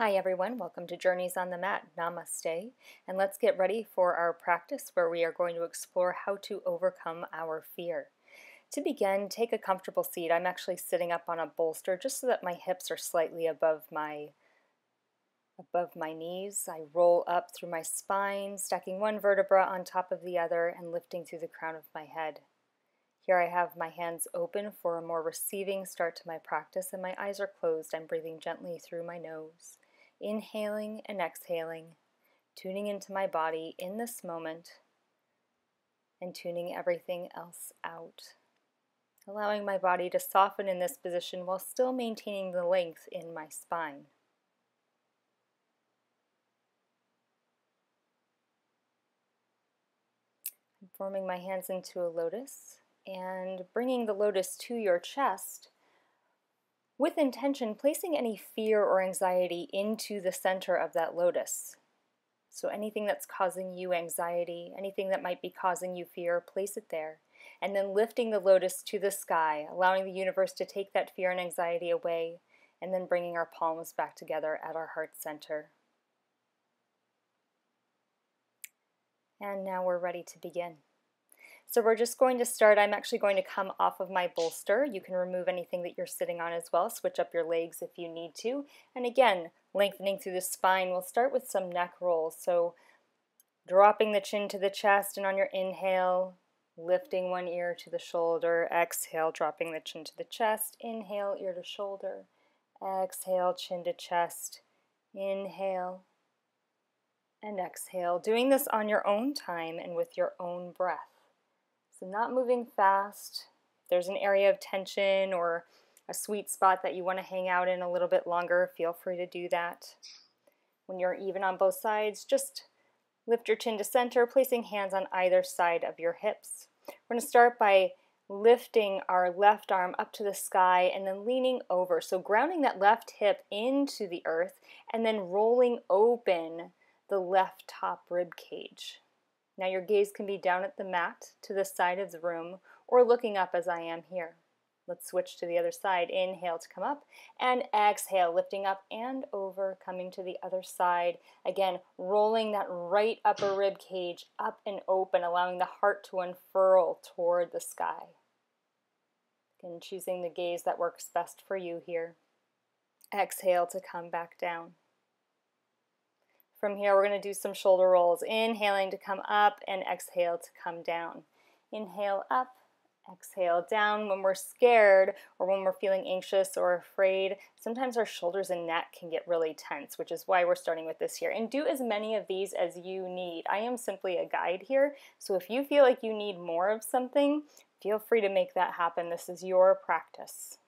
Hi everyone, welcome to Journeys on the Mat. Namaste. And let's get ready for our practice where we are going to explore how to overcome our fear. To begin, take a comfortable seat. I'm actually sitting up on a bolster just so that my hips are slightly above my knees. I roll up through my spine, stacking one vertebra on top of the other and lifting through the crown of my head. Here I have my hands open for a more receiving start to my practice, and my eyes are closed. I'm breathing gently through my nose, inhaling and exhaling, tuning into my body in this moment and tuning everything else out. Allowing my body to soften in this position while still maintaining the length in my spine. I'm forming my hands into a lotus and bringing the lotus to your chest with intention, placing any fear or anxiety into the center of that lotus. So anything that's causing you anxiety, anything that might be causing you fear, place it there. And then lifting the lotus to the sky, allowing the universe to take that fear and anxiety away, and then bringing our palms back together at our heart center. And now we're ready to begin. So we're just going to start. I'm actually going to come off of my bolster. You can remove anything that you're sitting on as well. Switch up your legs if you need to. And again, lengthening through the spine. We'll start with some neck rolls. So dropping the chin to the chest, and on your inhale, lifting one ear to the shoulder. Exhale, dropping the chin to the chest. Inhale, ear to shoulder. Exhale, chin to chest. Inhale and exhale. Doing this on your own time and with your own breath. So not moving fast. If there's an area of tension or a sweet spot that you want to hang out in a little bit longer, feel free to do that. When you're even on both sides, just lift your chin to center, placing hands on either side of your hips. We're going to start by lifting our left arm up to the sky and then leaning over. So grounding that left hip into the earth and then rolling open the left top rib cage. Now your gaze can be down at the mat to the side of the room or looking up as I am here. Let's switch to the other side. Inhale to come up and exhale, lifting up and over, coming to the other side. Again, rolling that right upper rib cage up and open, allowing the heart to unfurl toward the sky. Again, choosing the gaze that works best for you here. Exhale to come back down. From here, we're going to do some shoulder rolls. Inhaling to come up and exhale to come down. Inhale up, exhale down. When we're scared or when we're feeling anxious or afraid, sometimes our shoulders and neck can get really tense, which is why we're starting with this here. And do as many of these as you need. I am simply a guide here, so if you feel like you need more of something, feel free to make that happen. This is your practice.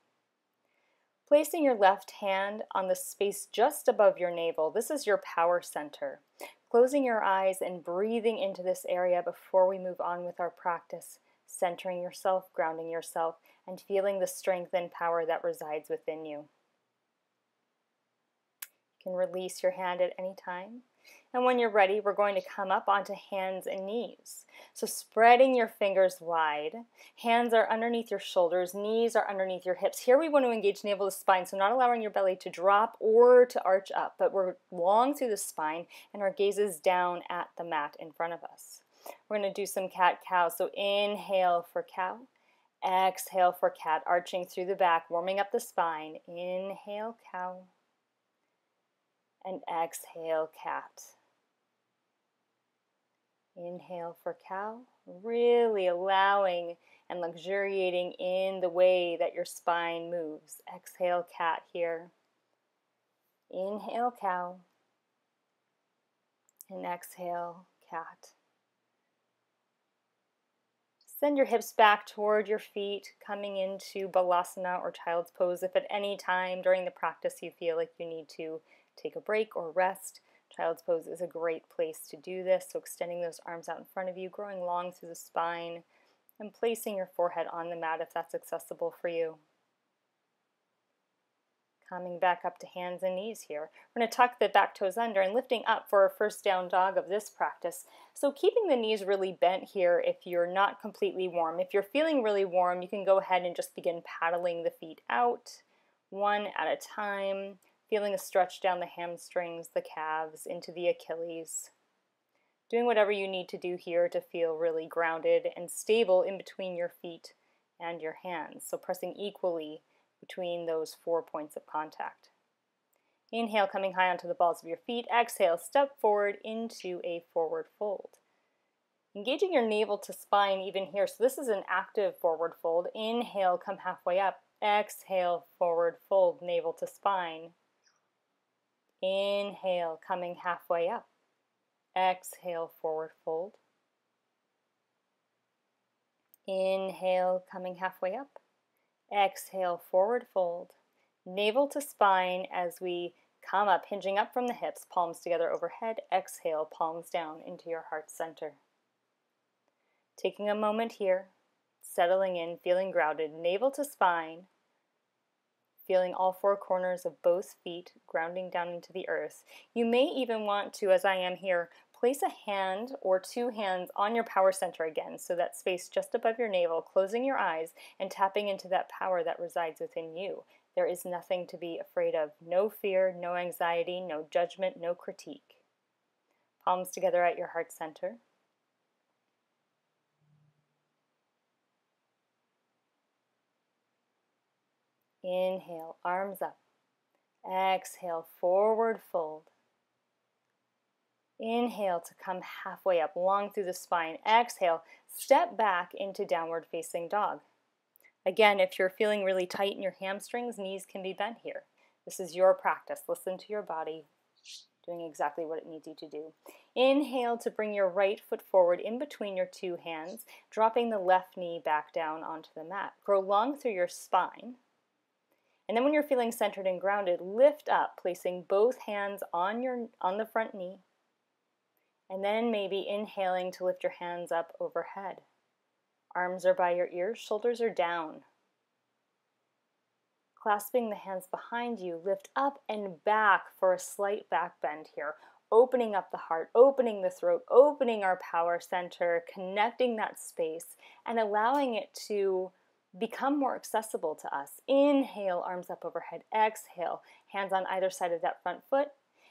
Placing your left hand on the space just above your navel. This is your power center. Closing your eyes and breathing into this area before we move on with our practice. Centering yourself, grounding yourself, and feeling the strength and power that resides within you. You can release your hand at any time. And when you're ready, we're going to come up onto hands and knees. So spreading your fingers wide. Hands are underneath your shoulders, knees are underneath your hips. Here we want to engage navel to spine, so not allowing your belly to drop or to arch up, but we're long through the spine and our gaze is down at the mat in front of us. We're going to do some cat-cow. So inhale for cow, exhale for cat, arching through the back, warming up the spine. Inhale, cow, and exhale, cat. Inhale for cow, really allowing and luxuriating in the way that your spine moves. Exhale, cat here. Inhale, cow, and exhale, cat. Send your hips back toward your feet, coming into Balasana or Child's Pose. If at any time during the practice you feel like you need to take a break or rest, Child's Pose is a great place to do this. So extending those arms out in front of you, growing long through the spine, and placing your forehead on the mat if that's accessible for you. Coming back up to hands and knees here. We're going to tuck the back toes under and lifting up for our first down dog of this practice. So keeping the knees really bent here if you're not completely warm. If you're feeling really warm, you can go ahead and just begin paddling the feet out, one at a time. feeling a stretch down the hamstrings, the calves, into the Achilles. Doing whatever you need to do here to feel really grounded and stable in between your feet and your hands. So pressing equally between those 4 points of contact. Inhale, coming high onto the balls of your feet. Exhale, step forward into a forward fold. Engaging your navel to spine even here. So this is an active forward fold. Inhale, come halfway up. Exhale, forward fold, navel to spine. Inhale, coming halfway up. Exhale, forward fold. Inhale, coming halfway up. Exhale, forward fold. Navel to spine as we come up, hinging up from the hips, palms together overhead. Exhale, palms down into your heart center. Taking a moment here, settling in, feeling grounded, navel to spine, feeling all 4 corners of both feet grounding down into the earth. You may even want to, as I am here, place a hand or 2 hands on your power center again, so that space just above your navel, closing your eyes and tapping into that power that resides within you. There is nothing to be afraid of. No fear, no anxiety, no judgment, no critique. Palms together at your heart center. Inhale, arms up. Exhale, forward fold. Inhale to come halfway up, long through the spine. Exhale, step back into downward facing dog. Again, if you're feeling really tight in your hamstrings, knees can be bent here. This is your practice. Listen to your body doing exactly what it needs you to do. Inhale to bring your right foot forward in between your 2 hands, dropping the left knee back down onto the mat. Grow long through your spine. And then when you're feeling centered and grounded, lift up, placing both hands on the front knee. And then maybe inhaling to lift your hands up overhead. Arms are by your ears, shoulders are down. Clasping the hands behind you, lift up and back for a slight back bend here. Opening up the heart, opening the throat, opening our power center, connecting that space, and allowing it to become more accessible to us. Inhale, arms up overhead. Exhale, hands on either side of that front foot.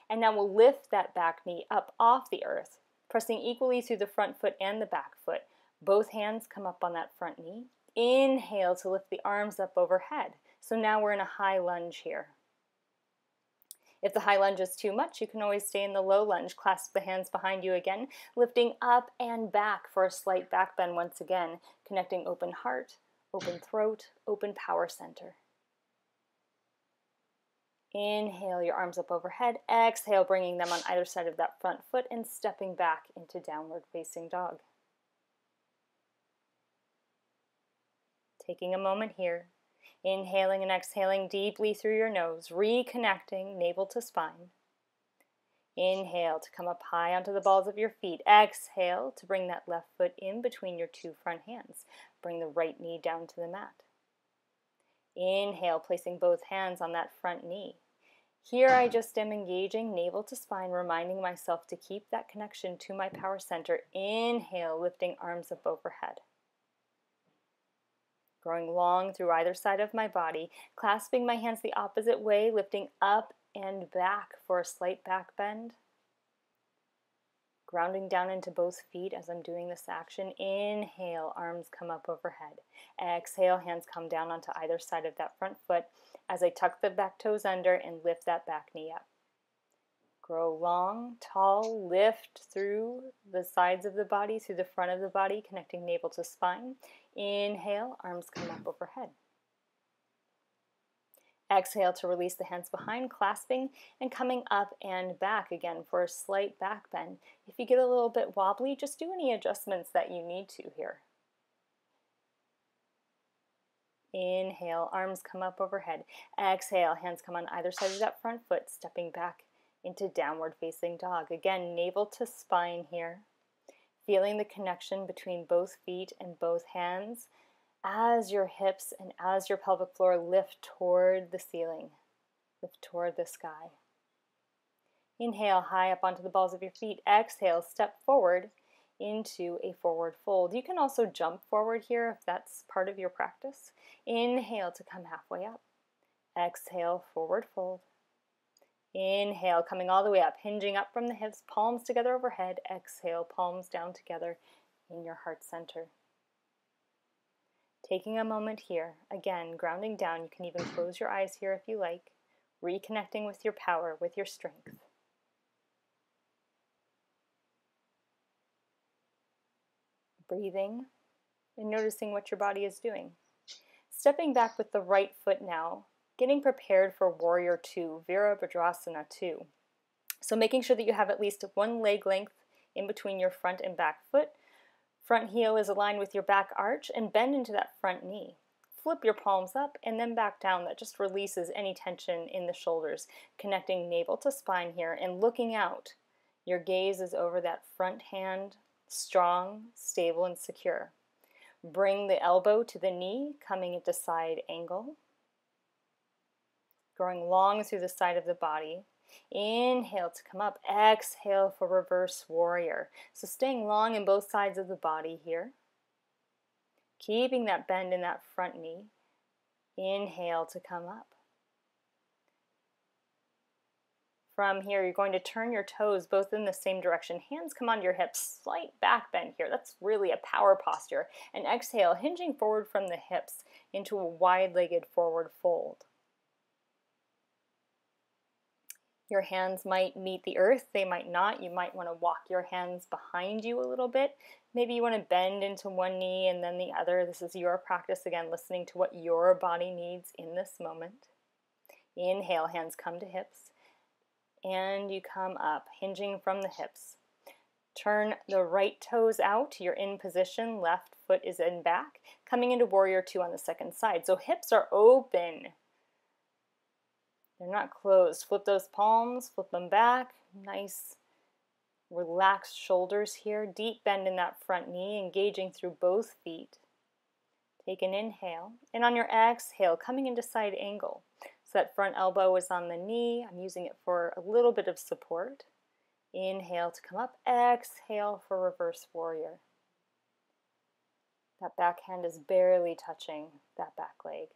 And now we'll lift that back knee up off the earth, pressing equally through the front foot and the back foot. Both hands come up on that front knee. Inhale to lift the arms up overhead. So now we're in a high lunge here. If the high lunge is too much, you can always stay in the low lunge. Clasp the hands behind you again, lifting up and back for a slight back bend once again, connecting open heart, open throat, open power center. Inhale, your arms up overhead. Exhale, bringing them on either side of that front foot and stepping back into downward facing dog. Taking a moment here, inhaling and exhaling deeply through your nose, reconnecting navel to spine. Inhale to come up high onto the balls of your feet. Exhale to bring that left foot in between your 2 front hands. Bring the right knee down to the mat. Inhale, placing both hands on that front knee. Here I just am engaging navel to spine, reminding myself to keep that connection to my power center. Inhale, lifting arms up overhead. Growing long through either side of my body, clasping my hands the opposite way, lifting up and back for a slight back bend. Grounding down into both feet as I'm doing this action. Inhale, arms come up overhead. Exhale, hands come down onto either side of that front foot as I tuck the back toes under and lift that back knee up. Grow long, tall, lift through the sides of the body, through the front of the body, connecting navel to spine. Inhale, arms come up overhead. Exhale to release the hands behind, clasping and coming up and back again for a slight back bend. If you get a little bit wobbly, just do any adjustments that you need to here. Inhale, arms come up overhead. Exhale, hands come on either side of that front foot, stepping back into downward facing dog. Again, navel to spine here. Feeling the connection between both feet and both hands as your hips and as your pelvic floor lift toward the ceiling, lift toward the sky. Inhale, high up onto the balls of your feet. Exhale, step forward into a forward fold. You can also jump forward here if that's part of your practice. Inhale to come halfway up. Exhale, forward fold. Inhale, coming all the way up, hinging up from the hips, palms together overhead. Exhale, palms down together in your heart center. Taking a moment here, again, grounding down. You can even close your eyes here if you like. Reconnecting with your power, with your strength. Breathing and noticing what your body is doing. Stepping back with the right foot now, getting prepared for Warrior Two, Virabhadrasana 2. So making sure that you have at least one leg length in between your front and back foot. Front heel is aligned with your back arch, and bend into that front knee. Flip your palms up and then back down. That just releases any tension in the shoulders, connecting navel to spine here and looking out. Your gaze is over that front hand, strong, stable, and secure. Bring the elbow to the knee, coming into side angle. Growing long through the side of the body. Inhale to come up. Exhale for reverse warrior. So staying long in both sides of the body here. Keeping that bend in that front knee. Inhale to come up. From here, you're going to turn your toes both in the same direction. Hands come onto your hips. Slight back bend here. That's really a power posture. And exhale, hinging forward from the hips into a wide-legged forward fold. Your hands might meet the earth, they might not. You might want to walk your hands behind you a little bit. Maybe you want to bend into one knee and then the other. This is your practice, again, listening to what your body needs in this moment. Inhale, hands come to hips. And you come up, hinging from the hips. Turn the right toes out. You're in position. Left foot is in back. Coming into Warrior Two on the second side. So hips are open. They're not closed. Flip those palms, flip them back. Nice relaxed shoulders here. Deep bend in that front knee, engaging through both feet. Take an inhale. And on your exhale, coming into side angle. So that front elbow is on the knee. I'm using it for a little bit of support. Inhale to come up. Exhale for reverse warrior. That back hand is barely touching that back leg.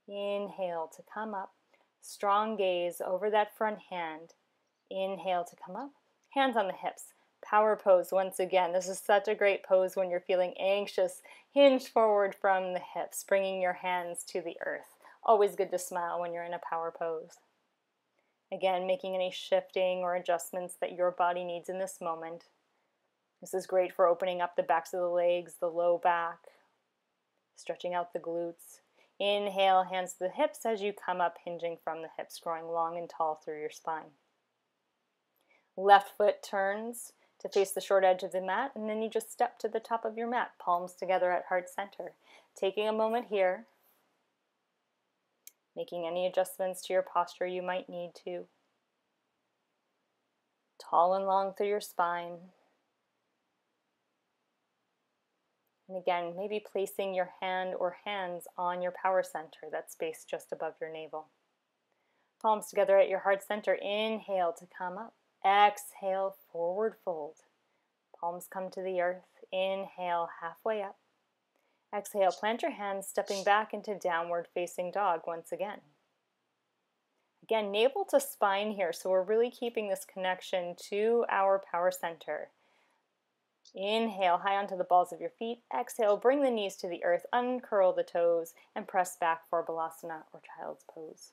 Inhale to come up. Strong gaze over that front hand. Inhale to come up. Hands on the hips. Power pose once again. This is such a great pose when you're feeling anxious. Hinge forward from the hips, bringing your hands to the earth. Always good to smile when you're in a power pose. Again, making any shifting or adjustments that your body needs in this moment. This is great for opening up the backs of the legs, the low back, stretching out the glutes. Inhale, hands to the hips as you come up, hinging from the hips, growing long and tall through your spine. Left foot turns to face the short edge of the mat, and then you just step to the top of your mat, palms together at heart center. Taking a moment here, making any adjustments to your posture you might need to. Tall and long through your spine. And again, maybe placing your hand or hands on your power center, that space just above your navel. Palms together at your heart center. Inhale to come up. Exhale, forward fold. Palms come to the earth. Inhale, halfway up. Exhale, plant your hands, stepping back into downward facing dog once again. Again, navel to spine here, so we're really keeping this connection to our power center. Inhale, high onto the balls of your feet. Exhale, bring the knees to the earth, uncurl the toes, and press back for Balasana or Child's Pose.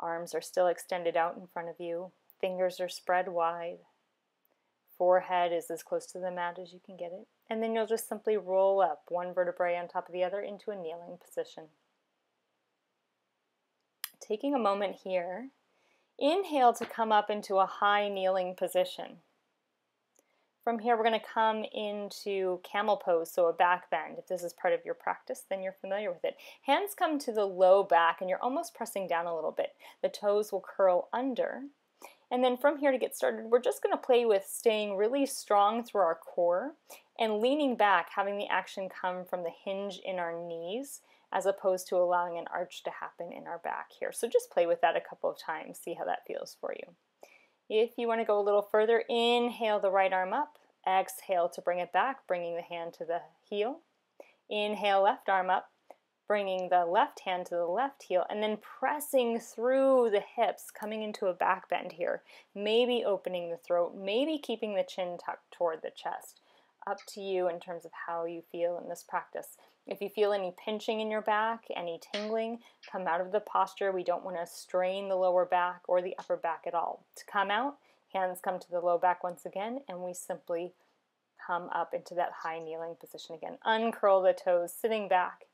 Arms are still extended out in front of you. Fingers are spread wide. Forehead is as close to the mat as you can get it. And then you'll just simply roll up one vertebrae on top of the other into a kneeling position. Taking a moment here, inhale to come up into a high kneeling position. From here, we're going to come into camel pose, so a back bend. If this is part of your practice, then you're familiar with it. Hands come to the low back, and you're almost pressing down a little bit. The toes will curl under. And then from here to get started, we're just going to play with staying really strong through our core and leaning back, having the action come from the hinge in our knees, as opposed to allowing an arch to happen in our back here. So just play with that a couple of times, see how that feels for you. If you want to go a little further, inhale the right arm up. Exhale to bring it back, bringing the hand to the heel. Inhale, left arm up. bringing the left hand to the left heel, and then pressing through the hips, coming into a back bend here. Maybe opening the throat, maybe keeping the chin tucked toward the chest. Up to you in terms of how you feel in this practice. If you feel any pinching in your back, any tingling, come out of the posture. We don't want to strain the lower back or the upper back at all. To come out, hands come to the low back once again, and we simply come up into that high kneeling position again. Uncurl the toes, sitting back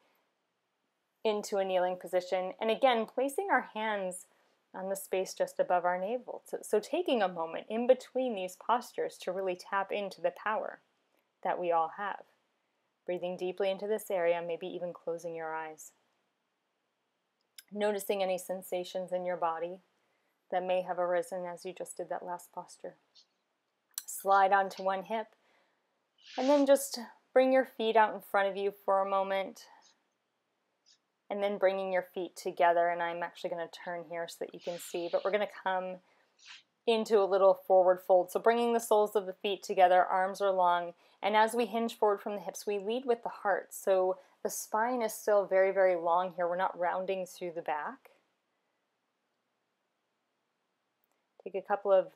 into a kneeling position, and again placing our hands on the space just above our navel. So taking a moment in between these postures to really tap into the power that we all have. Breathing deeply into this area, maybe even closing your eyes. Noticing any sensations in your body that may have arisen as you just did that last posture. Slide onto one hip, and then just bring your feet out in front of you for a moment, and then bringing your feet together. And I'm actually going to turn here so that you can see, but we're going to come into a little forward fold. So bringing the soles of the feet together, arms are long, and as we hinge forward from the hips, we lead with the heart. So the spine is still very, very long here. We're not rounding through the back. Take a couple of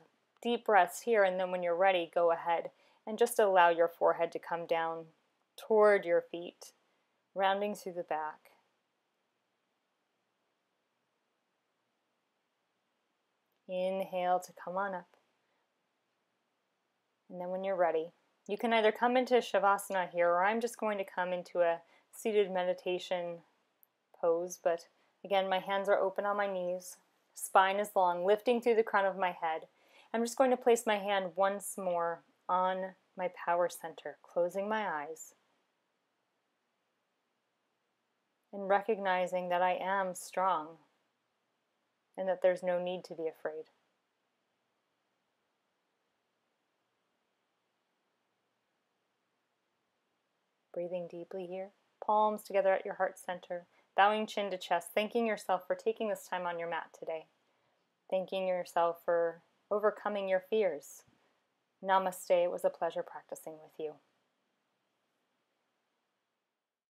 deep breaths here, and then when you're ready, go ahead and just allow your forehead to come down toward your feet, rounding through the back. Inhale to come on up. And then when you're ready, you can either come into Shavasana here, or I'm just going to come into a seated meditation pose. But again, my hands are open on my knees. Spine is long, lifting through the crown of my head. I'm just going to place my hand once more on my power center, closing my eyes, and recognizing that I am strong and that there's no need to be afraid. Breathing deeply here, palms together at your heart center, bowing chin to chest, thanking yourself for taking this time on your mat today, thanking yourself for overcoming your fears. Namaste. It was a pleasure practicing with you.